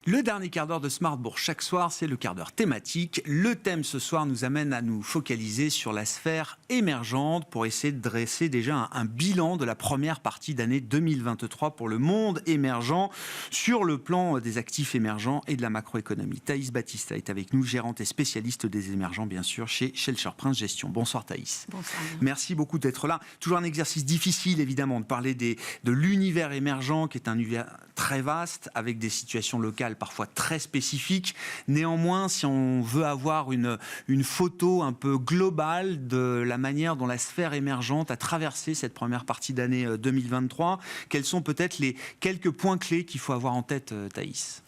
Le dernier quart d'heure de Smart Bourse chaque soir, c'est le quart d'heure thématique. Le thème ce soir nous amène à nous focaliser sur la sphère émergente pour essayer de dresser déjà un bilan de la première partie d'année 2023 pour le monde émergent sur le plan des actifs émergents et de la macroéconomie. Thaïs Battista est avec nous, gérante et spécialiste des émergents bien sûr chez Shelter Prince Gestion. Bonsoir Thaïs. Bonsoir. Merci beaucoup d'être là. Toujours un exercice difficile évidemment de parler de l'univers émergent qui est un univers très vaste avec des situations locales parfois très spécifiques. Néanmoins, si on veut avoir une photo un peu globale de la manière dont la sphère émergente a traversé cette première partie d'année 2023, quels sont peut-être les quelques points clés qu'il faut avoir en tête, Thaïs ?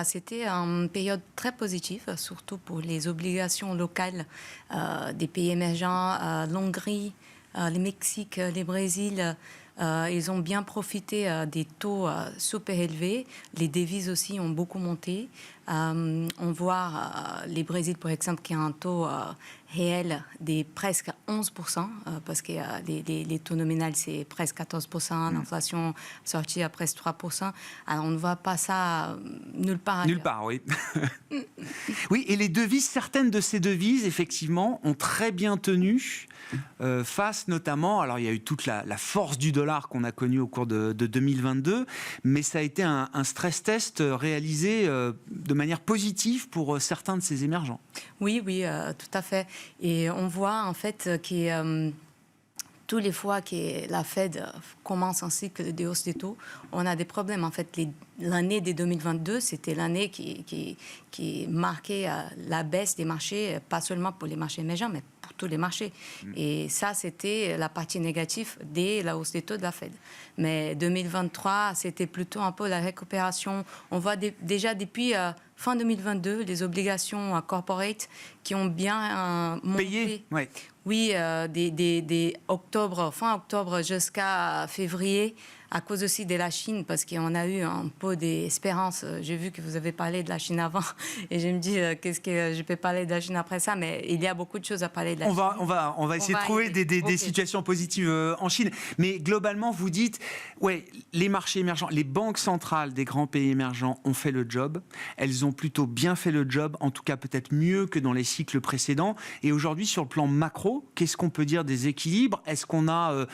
C'était une période très positive, surtout pour les obligations locales des pays émergents, l'Hongrie, le Mexique, le Brésil. Ils ont bien profité des taux super élevés. Les devises aussi ont beaucoup monté. On voit les Brésil, par exemple, qui a un taux réel de presque 11%, parce que les taux nominaux, c'est presque 14%, l'inflation sortie à presque 3%. Alors, on ne voit pas ça nulle part ailleurs. Nulle part, oui. Oui, et les devises, certaines de ces devises, effectivement, ont très bien tenu face notamment, alors il y a eu toute la force du dollar qu'on a connue au cours de 2022, mais ça a été un stress test réalisé de manière positive pour certains de ces émergents. Oui, tout à fait. Et on voit en fait que toutes les fois que la Fed commence un cycle de hausse des taux, on a des problèmes. En fait, l'année de 2022, c'était l'année qui marquait la baisse des marchés, pas seulement pour les marchés émergents, mais pour tous les marchés. Et ça, c'était la partie négative de la hausse des taux de la Fed. Mais 2023, c'était plutôt un peu la récupération. On voit déjà depuis fin 2022, les obligations corporate qui ont bien monté. Payé, ouais. Oui, fin octobre jusqu'à février, à cause aussi de la Chine, parce qu'on a eu un peu d'espérance. J'ai vu que vous avez parlé de la Chine avant, et je me dis, qu'est-ce que je peux parler de la Chine après ça, mais il y a beaucoup de choses à parler de la Chine. On va essayer de trouver des situations positives en Chine. Mais globalement, vous dites, ouais, les marchés émergents, les banques centrales des grands pays émergents ont fait le job. Elles ont plutôt bien fait le job, en tout cas peut-être mieux que dans les cycles précédents. Et aujourd'hui, sur le plan macro, qu'est-ce qu'on peut dire des équilibres ? Est-ce qu'on a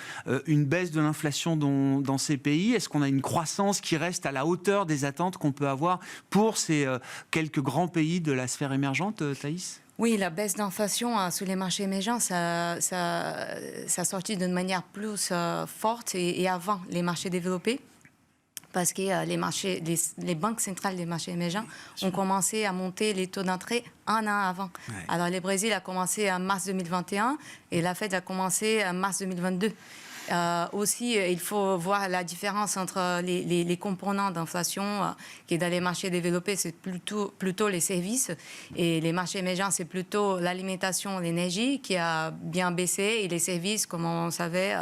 une baisse de l'inflation dans ces pays ? Est-ce qu'on a une croissance qui reste à la hauteur des attentes qu'on peut avoir pour ces quelques grands pays de la sphère émergente, Thaïs ? Oui, la baisse d'inflation sur les marchés émergents, ça sortit d'une manière plus forte et avant les marchés développés. Parce que les banques centrales des marchés émergents ont commencé à monter les taux d'entrée un an avant. Ouais. Alors, le Brésil a commencé en mars 2021 et la Fed a commencé en mars 2022. Aussi, il faut voir la différence entre les composants d'inflation qui dans les marchés développés, c'est plutôt les services, et les marchés émergents, c'est plutôt l'alimentation, l'énergie qui a bien baissé, et les services, comme on savait,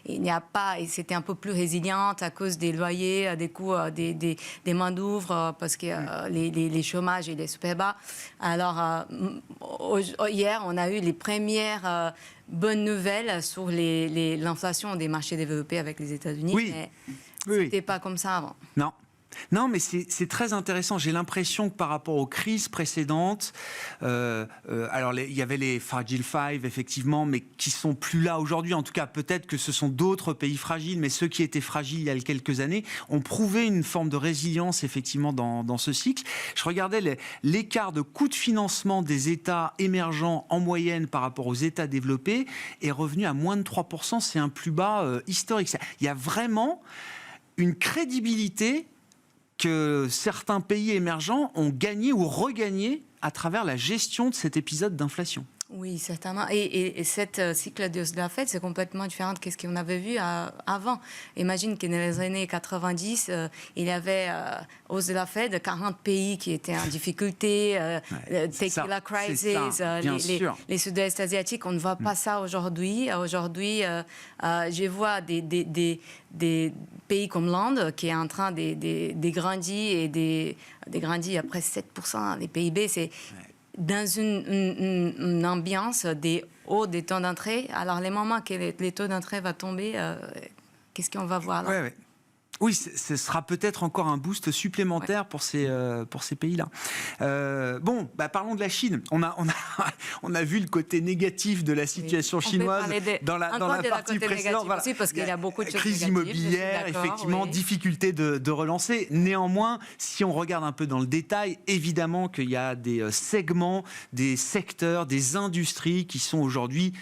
il n'y a pas, et c'était un peu plus résiliente à cause des loyers, des coûts des main-d'œuvre, parce que les chômages, il est super bas. Alors, hier, on a eu les premières bonne nouvelle sur l'inflation des marchés développés avec les États-Unis, mais c'était pas comme ça avant. Non, mais c'est très intéressant. J'ai l'impression que par rapport aux crises précédentes, alors il y avait les Fragile Five, effectivement, mais qui sont plus là aujourd'hui. En tout cas, peut-être que ce sont d'autres pays fragiles, mais ceux qui étaient fragiles il y a quelques années ont prouvé une forme de résilience, effectivement, dans ce cycle. Je regardais l'écart de coût de financement des États émergents en moyenne par rapport aux États développés est revenu à moins de 3%. C'est un plus bas historique. Il y a vraiment une crédibilité que certains pays émergents ont gagné ou regagné à travers la gestion de cet épisode d'inflation. Oui, certainement. Et cette cycle de la Fed, c'est complètement différent de ce qu'on avait vu avant. Imagine que dans les années 90, il y avait hausse de la Fed, 40 pays qui étaient en difficulté, tequila crisis, les sud-est asiatiques. On ne voit pas ça aujourd'hui. Aujourd'hui, je vois des pays comme l'Inde qui est en train de grandir et de grandir à presque 7%. Les PIB, c'est dans une ambiance des hauts des taux d'entrée. Alors, les moments que les taux d'entrée vont tomber, qu'est-ce qu'on va voir là ? Ouais. Oui, ce sera peut-être encore un boost supplémentaire pour ces pays-là. Parlons de la Chine. On a vu le côté négatif de la situation chinoise dans la partie précédente. Voilà. Aussi parce qu'il y a beaucoup de choses crise immobilière, effectivement, difficulté de relancer. Néanmoins, si on regarde un peu dans le détail, évidemment qu'il y a des segments, des secteurs, des industries qui sont aujourd'hui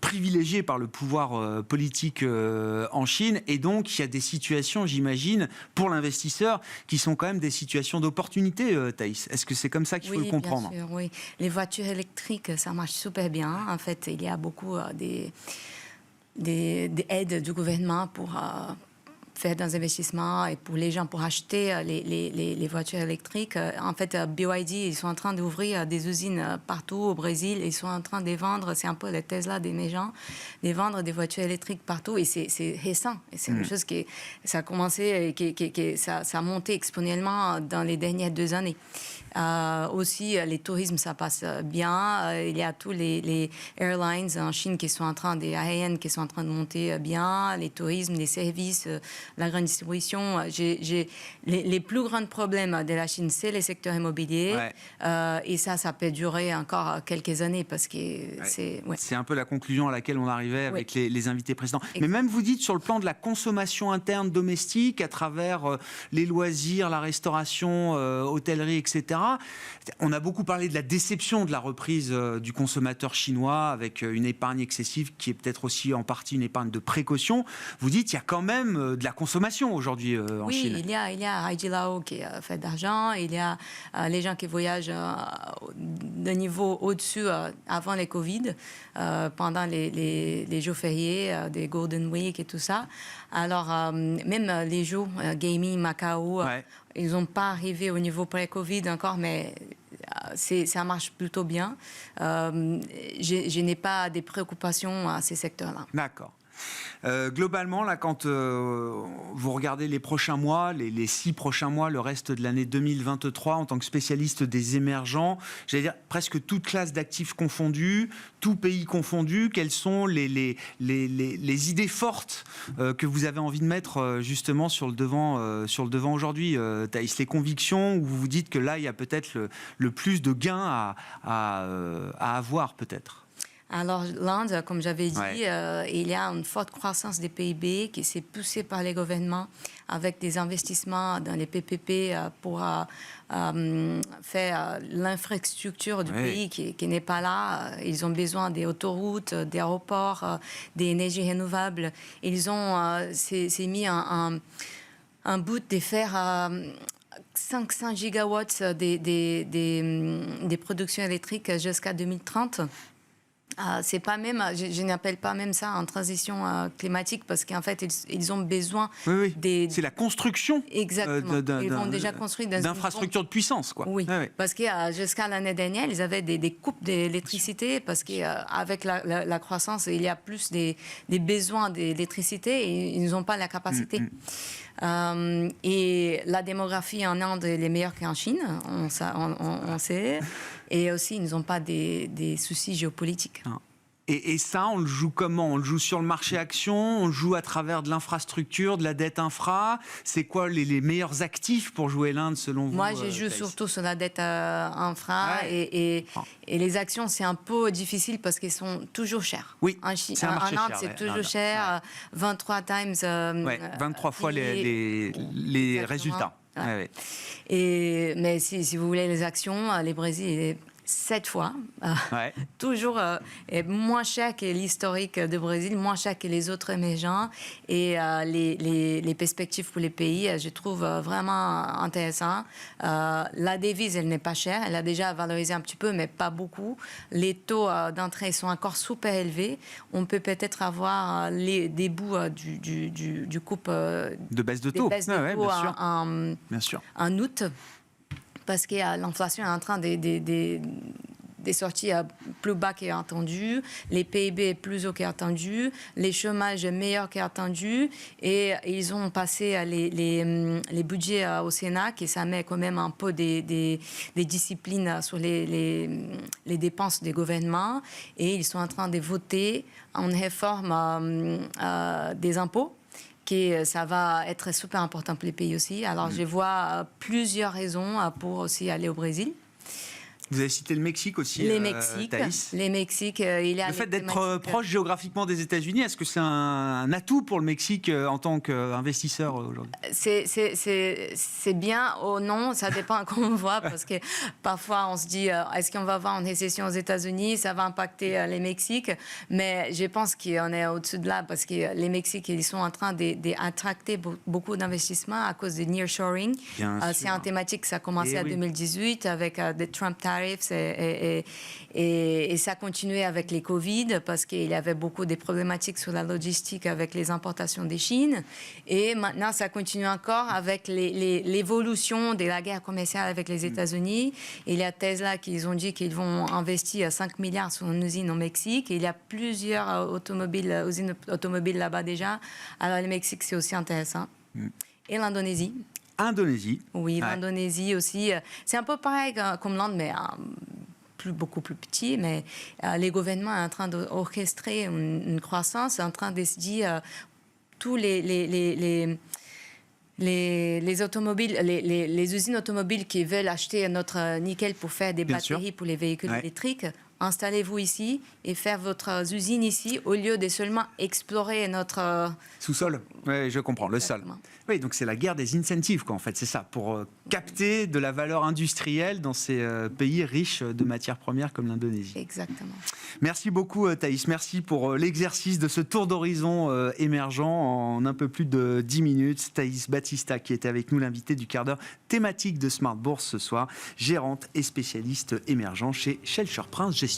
privilégiés par le pouvoir politique en Chine. Et donc, il y a des situations, j'imagine, pour l'investisseur, qui sont quand même des situations d'opportunité, Thaïs. Est-ce que c'est comme ça qu'il faut le comprendre? Bien sûr, oui. Les voitures électriques, ça marche super bien. En fait, il y a beaucoup des aides du gouvernement pour faire des investissements et pour les gens, pour acheter les voitures électriques. En fait, BYD, ils sont en train d'ouvrir des usines partout au Brésil. Ils sont en train de vendre, c'est un peu la Tesla des méchants, de vendre des voitures électriques partout. Et c'est récent. Et c'est une chose ça a commencé, ça a monté exponentiellement dans les dernières 2 années. Aussi, les tourismes, ça passe bien. Il y a tous les airlines en Chine qui sont en train, des aériennes qui sont en train de monter bien. Les tourismes, les services, la grande distribution. Les plus grands problèmes de la Chine, c'est les secteurs immobiliers. Et ça peut durer encore quelques années parce que c'est... Ouais. C'est un peu la conclusion à laquelle on arrivait avec les invités précédents. Mais même vous dites sur le plan de la consommation interne domestique, à travers les loisirs, la restauration, hôtellerie, etc. On a beaucoup parlé de la déception de la reprise du consommateur chinois avec une épargne excessive qui est peut-être aussi en partie une épargne de précaution. Vous dites qu'il y a quand même de la consommation aujourd'hui en Chine. Oui, il y a Haidilao qui fait d'argent, il y a les gens qui voyagent d'un niveau au-dessus avant les Covid, pendant les jours fériés, des Golden Week et tout ça. Alors, même les jours gaming, Macao, ils n'ont pas arrivé au niveau pré-Covid encore, mais ça marche plutôt bien. Je n'ai pas des préoccupations à ces secteurs-là. D'accord. Globalement, là, quand vous regardez les prochains mois, les 6 prochains mois, le reste de l'année 2023, en tant que spécialiste des émergents, j'allais dire presque toute classe d'actifs confondus, tout pays confondu, quelles sont les idées fortes que vous avez envie de mettre justement sur le devant aujourd'hui, Thaïs, les convictions où vous vous dites que là, il y a peut-être le plus de gains à avoir peut-être? Alors, l'Inde, comme j'avais dit, il y a une forte croissance des PIB qui s'est poussée par les gouvernements avec des investissements dans les PPP pour faire l'infrastructure du pays qui n'est pas là. Ils ont besoin des autoroutes, des aéroports, des énergies renouvelables. Ils ont s'est mis un but de faire 500 gigawatts des productions électriques jusqu'à 2030. C'est pas même, je n'appelle pas même ça en transition climatique parce qu'en fait ils ont besoin des. C'est la construction. Exactement. Ils vont déjà construire d'infrastructures de puissance, quoi. Oui. Parce que jusqu'à l'année dernière, ils avaient des coupes d'électricité parce qu'avec la croissance, il y a plus des besoins d'électricité et ils n'ont pas la capacité. Et la démographie en Inde est meilleure qu'en Chine, on sait. Et aussi, ils n'ont pas des soucis géopolitiques. Et ça, on le joue comment? On le joue sur le marché action, on le joue à travers de l'infrastructure, de la dette infra. C'est quoi les meilleurs actifs pour jouer l'Inde selon vous? Moi, je joue surtout sur la dette infra et les actions, c'est un peu difficile parce qu'elles sont toujours chères. Oui, en Inde, c'est toujours cher. 23 times. 23 fois les résultats. Mais si vous voulez les actions, les Brésil 7 fois, toujours moins cher que l'historique du Brésil, moins cher que les autres émergents. Et les perspectives pour les pays, je trouve vraiment intéressant. La devise, elle n'est pas chère. Elle a déjà valorisé un petit peu, mais pas beaucoup. Les taux d'entrée sont encore super élevés. On peut peut-être avoir des bouts du coupe de baisse de taux, bien sûr. En août. Parce que l'inflation est en train de sortir plus bas qu'attendu, les PIB est plus haut qu'attendu, les chômages meilleurs qu'attendu, et ils ont passé les budgets au Sénat, et ça met quand même un peu des disciplines sur les dépenses des gouvernements, et ils sont en train de voter une réforme des impôts ça va être super important pour les pays aussi. Alors, je vois plusieurs raisons pour aussi aller au Brésil. Vous avez cité le Mexique aussi, Thaïs. Les Mexiques, il y a le fait d'être proche géographiquement des États-Unis, est-ce que c'est un atout pour le Mexique en tant qu'investisseur aujourd'hui? C'est bien ou non, ça dépend comment on voit, parce que parfois on se dit, est-ce qu'on va avoir une récession aux États-Unis, ça va impacter les Mexiques, mais je pense qu'on est au-dessus de là, parce que les Mexiques, ils sont en train d'attracter beaucoup d'investissements à cause du nearshoring. C'est une thématique, ça a commencé en 2018 avec des Trump tariffs et ça a continué avec les Covid parce qu'il y avait beaucoup de problématiques sur la logistique avec les importations des Chine. Et maintenant, ça continue encore avec l'évolution de la guerre commerciale avec les États-Unis. Il y a Tesla qui ont dit qu'ils vont investir 5 milliards sur une usine au Mexique. Et il y a plusieurs usines automobiles là-bas déjà. Alors, le Mexique, c'est aussi intéressant. Et l'Indonésie. Indonésie. Oui, l'Indonésie aussi. C'est un peu pareil comme l'Inde, mais beaucoup plus petit. Mais les gouvernements sont en train d'orchestrer une croissance, en train de se dire tous les automobiles, les usines automobiles qui veulent acheter notre nickel pour faire des batteries pour les véhicules électriques. Installez-vous ici et faire votre usine ici au lieu de seulement explorer notre sous-sol. Oui, je comprends, le sol. Oui, donc c'est la guerre des incentives, quoi, en fait, c'est ça, pour capter de la valeur industrielle dans ces pays riches de matières premières comme l'Indonésie. Exactement. Merci beaucoup, Thaïs. Merci pour l'exercice de ce tour d'horizon émergent en un peu plus de 10 minutes. Thaïs Battista, qui était avec nous, l'invité du quart d'heure thématique de Smart Bourse ce soir, gérante et spécialiste émergent chez Schelcher Prince Gestion.